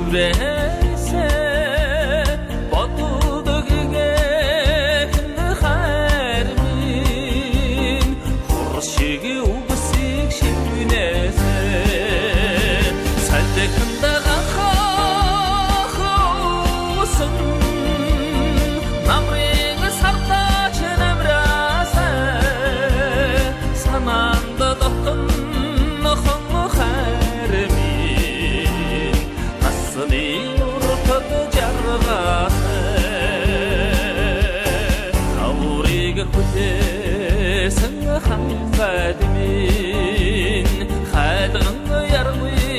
Юрээсэ боддог гэгэн хайрмын хуршиг үгсийг шивнэсэ салдэхэндэ ганхахусан намрыг сартаач намраасэ санаанда дотн нохон хайрмын насны уртад жаргасэ аурыг хүлээсэн ханфадмын хайдган яргүй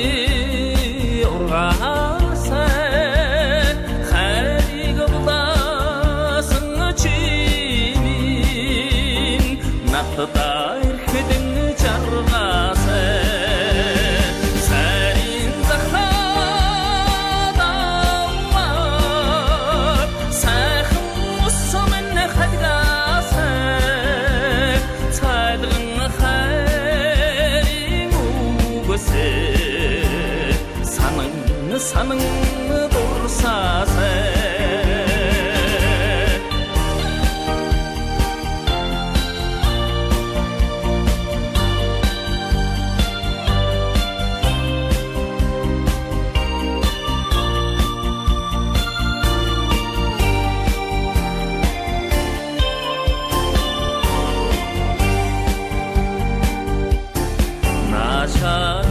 ургаасэ хайрыг булаасан чимин натта ирхэдэн жаргасэ сайрын захадавар сайхан усмэн хадгасэ цайдган хайрын үгсэ санан дурсасэ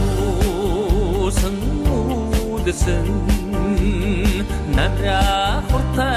나샤우슨 우드슨 나라 호타